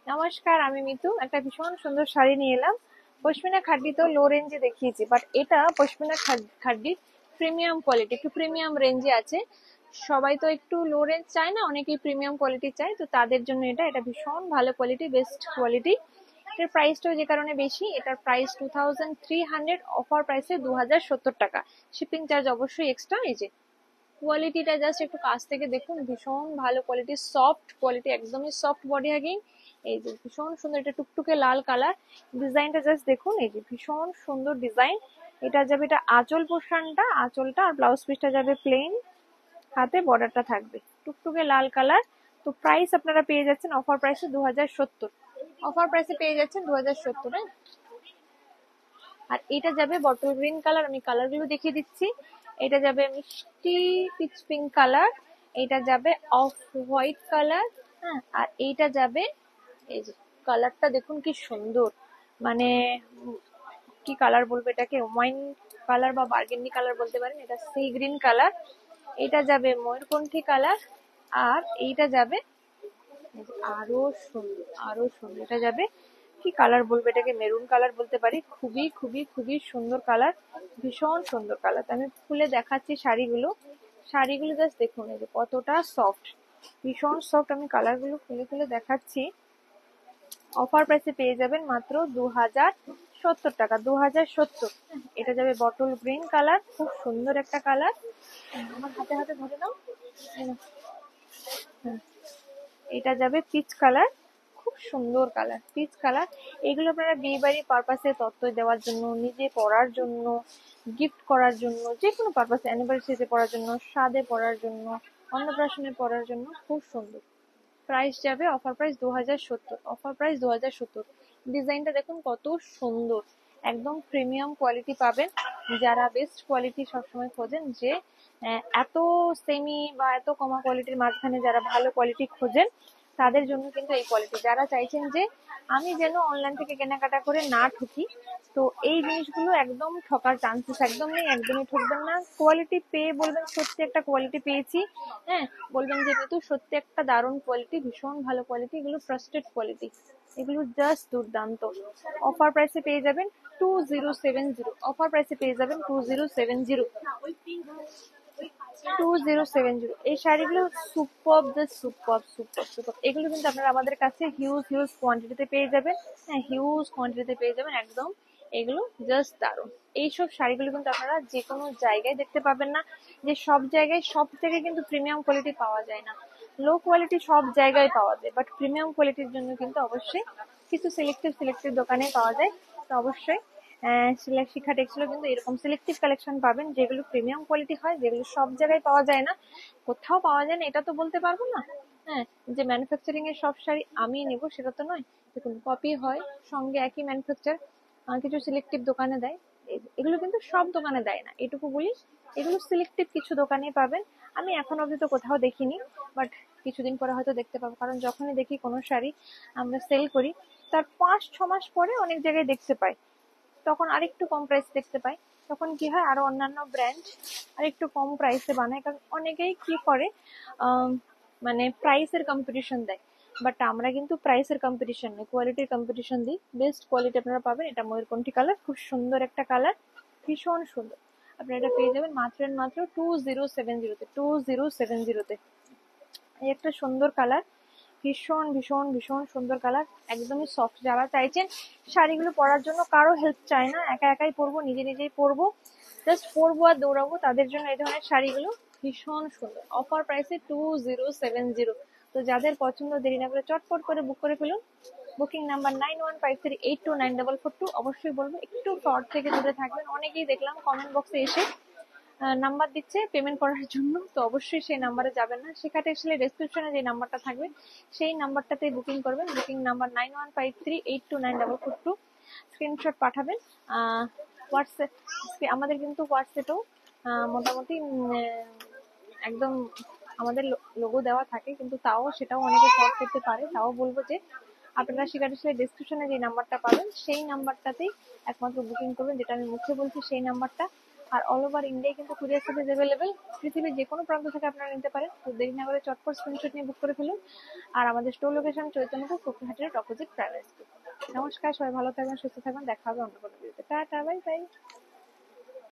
নমস্কার, আমি মিতু। একটা ভীষণ সুন্দর শাড়ি নিয়ে এলাম। পশমিনা খাড্ডি তো লো রেঞ্জে দেখিয়েছি, বাট এটা পশমিনা খাড্ডি প্রিমিয়াম কোয়ালিটি, একটু প্রিমিয়াম রেঞ্জে আছে। সবাই তো একটু লো রেঞ্জ চায় না, অনেকেই প্রিমিয়াম কোয়ালিটি চায়, তো তাদের জন্য এটা ভীষণ ভালো কোয়ালিটি, বেস্ট কোয়ালিটি। এটার প্রাইসটাও যে কারণে বেশি, এটার প্রাইস 2300, অফার প্রাইসে 2070 টাকা। শিপিং চার্জ অবশ্যই এক্সট্রা। এই যে কোয়ালিটিটা জাস্ট একটু কাছ থেকে দেখুন, ভীষণ ভালো কোয়ালিটি, সফট কোয়ালিটি, একদমই সফট বডি হাগিং। এই যে ভীষণ সুন্দর, এটা টুকটুকে লাল কালার। ডিজাইনটা জাস্ট দেখুন, এই যে ভীষণ সুন্দর ডিজাইন। এটা যাবে, এটা আঁচল পোর্শনটা, আঁচলটা, আর ব্লাউজ পিসটা যাবে প্লেন, হাতে বর্ডারটা থাকবে, টুকটুকে লাল কালার। তো প্রাইস আপনারা পেয়ে যাচ্ছেন অফার প্রাইসে 2070। অফার প্রাইসে পেয়ে যাচ্ছেন 2070। আর এটা যাবে বটল গ্রিন কালার, আমি কালার গুলো দেখিয়ে দিচ্ছি। এটা যাবে মিষ্টি পিচ পিঙ্ক কালার, এটা যাবে অফ হোয়াইট কালার, হ্যাঁ, আর এইটা যাবে, এই যে কালারটা দেখুন কি সুন্দর, মানে কি কালার বলবো এটাকে, ওয়াইন কালার বা বার্গেন্ডি কালার বলতে পারেন। এটা সি গ্রিন কালার, এটা যাবে ময়ূরকণ্ঠী কালার, আর এইটা যাবে আরো সুন্দর, আরো সুন্দর, এটা যাবে কি কালার বলবো এটাকে, মেরুন কালার বলতে পারি। খুবই খুবই খুবই সুন্দর কালার, ভীষণ সুন্দর কালার। আমি খুলে দেখাচ্ছি শাড়িগুলো। শাড়িগুলো জাস্ট দেখুন, এই যে কতটা সফট, ভীষণ সফট। আমি কালার গুলো খুলে খুলে দেখাচ্ছি। অফার প্রাইসে পেয়ে যাবেন মাত্র 2070 টাকা, 2070। এটা যাবে বটল গ্রিন কালার, খুব সুন্দর একটা কালার। আমার হাতে হাতে ধরে নাও। এটা যাবে পিচ কালার, খুব সুন্দর কালার, পিচ কালার। এগুলো আপনারা বিয়ে বাড়ির পারপাসে, তত্ত্ব দেওয়ার জন্য, নিজে পরার জন্য, গিফট করার জন্য, যে কোনো পারপাসে, অ্যানিভার্সারিতে পরার জন্য, সাদে পরার জন্য, অন্নপ্রাশনে পরার জন্য খুব সুন্দর। প্রাইস যাবে অফার প্রাইস 2070, অফার প্রাইস 2070। ডিজাইনটা দেখুন কত সুন্দর, একদম প্রিমিয়াম কোয়ালিটি পাবেন। যারা বেস্ট কোয়ালিটি সবসময় খোঁজেন, যে এত সেমি বা এত কমা কোয়ালিটির মাঝখানে যারা ভালো কোয়ালিটি খোঁজেন, তাদের জন্য কিন্তু এই কোয়ালিটি। যারা চাইছেন যে আমি যেন অনলাইন থেকে কেনাকাটা করে না ঠকি, তো এই জিনিসগুলো একদম ঠকার চান্সেস একদম নেই, একদমই ঠকবেন না। কোয়ালিটি পেয়ে বলবেন সত্যি একটা কোয়ালিটি পেয়েছি, হ্যাঁ, বলবেন যে কিন্তু সত্যি একটা দারুণ কোয়ালিটি, ভীষণ ভালো কোয়ালিটি, এগুলো ট্রাস্টেড কোয়ালিটি, এগুলো জাস্ট দুর্দান্ত। অফার প্রাইসে পেয়ে যাবেন 2070, অফার প্রাইসে পেয়ে যাবেন 2070, 2070। এই শাড়িগুলো super, just super super super. এগুলো কিন্তু আপনারা আমাদের কাছে হিউজ হিউজ কোয়ান্টিটিতে পেয়ে যাবেন, হ্যাঁ, হিউজ কোয়ান্টিটিতে পেয়ে যাবেন একদম। এগুলো জাস্ট দারুণ। এইসব শাড়িগুলো কিন্তু আপনারা যে কোনো জায়গায় দেখতে পাবেন না, যে সব জায়গায় কিন্তু প্রিমিয়াম কোয়ালিটি পাওয়া যায় না। লো কোয়ালিটি সব জায়গায় পাওয়া যায়, বাট প্রিমিয়াম কোয়ালিটির জন্য কিন্তু অবশ্যই কিছু সিলেক্টিভ দোকানে পাওয়া যায়। তো অবশ্যই শিখা টেক্সটাইলে কিন্তু এরকম সিলেক্টিভ কালেকশন পাবেন, যেগুলো প্রিমিয়াম কোয়ালিটি হয়, যেগুলো সব জায়গায় পাওয়া যায় না। কোথাও পাওয়া যায় না এটা তো বলতে পারবো না, হ্যাঁ, যে ম্যানুফ্যাকচারিং এর সব শাড়ি আমি নেব সেটা তো নয়। দেখুন কপি হয়, সঙ্গে একই ম্যানুফ্যাকচার কিছু সিলেক্টিভ দোকানে দেয়। এগুলো কিন্তু সব দোকানে দেয় না, এটুকু বলি। এগুলো সিলেক্টিভ কিছু দোকানে পাবেন। আমি এখন অবধি তো কোথাও দেখিনি, বাট কিছুদিন পরে হয়তো দেখতে পাবো, কারণ যখনই দেখি কোনো শাড়ি আমরা সেল করি, তার 5-6 মাস পরে অনেক জায়গায় দেখতে পাই, তখন আরেকটু কম প্রাইস দেখতে পাই। তখন কি হয়, আরো অন্যান্য ব্র্যান্ড আরেকটু কম প্রাইসে বানায়, কারণ অনেকেই কি করে, মানে প্রাইসের কম্পিটিশন দেয়। বাট আমরা কিন্তু প্রাইসের কম্পিটিশন নেই, কোয়ালিটির কম্পিটিশন দিই। বেস্ট কোয়ালিটি আপনারা পাবেন। এটা ময়ূরকণ্ঠী কালার, খুব সুন্দর একটা কালার, ভীষণ সুন্দর। আপনারা এটা পেয়ে যাবেন মাত্র মাত্র 2070-তে, 2070-তে। এই একটা সুন্দর কালার, ভীষণ ভীষণ ভীষণ সুন্দর কালার, একদমই সফট। যারা চাইছেন শাড়িগুলো পরার জন্য, কারো হেল্প চাই না, একা একাই পরবো, নিজে নিজেই পরবো, জাস্ট পরবো আর দৌড়াবো, তাদের জন্য এই ধরনের শাড়িগুলো ভীষণ সুন্দর। অফার প্রাইসে 2070। তো যাদের পছন্দ, দেরি না করে চটপট করে বুক করে ফেলুন। Booking number 9153829442। অবশ্যই বলবো একটু ফ্রড থেকে দূরে থাকবেন। অনেকেই দেখলাম কমেন্ট বক্সে এসে নাম্বার দিচ্ছে পেমেন্ট করার জন্য, তো অবশ্যই সেই নাম্বারে যাবেন না। শিখা টেক্সটাইলের ডেসক্রিপশনে যে নাম্বারটা থাকবে, সেই নাম্বারটাতেই বুকিং করবেন। Booking number 9153829442। স্ক্রিনশট পাঠাবেন। হোয়াটসঅ্যাপ, আমাদের কিন্তু হোয়াটসঅ্যাপেও মোটামুটি একদম আমাদের লোগো দেওয়া থাকে, কিন্তু তাও সেটাও অনেকে ফ্রড করতে পারে। তাও বলবো যে আপনারা শিখা টেক্সটাইলের ডেসক্রিপশনে যে নাম্বারটা পাবেন, সেই নাম্বারটাতেই একমাত্র বুকিং করবেন, যেটা আমি মুখে বলছি সেই নাম্বারটা। আর অল ওভার ইন্ডিয়ায় কিন্তু কুরিয়ার সার্ভিস অ্যাভেলেবেল। পৃথিবীর যে কোনো প্রান্ত থেকে আপনারা নিতে পারেন। তো দেরি না করে চটপট স্ক্রিনশট নিয়ে বুক করে ফেলুন। আর আমাদের স্টোর লোকেশন চৈতন্যপুর কোকরাহাটের অপোজিট প্রাইভেট স্কুল। নমস্কার, সবাই ভালো থাকবেন, সুস্থ থাকবেন, দেখা হবে অন্য কোনো ভিডিওতে। Tata, bye bye.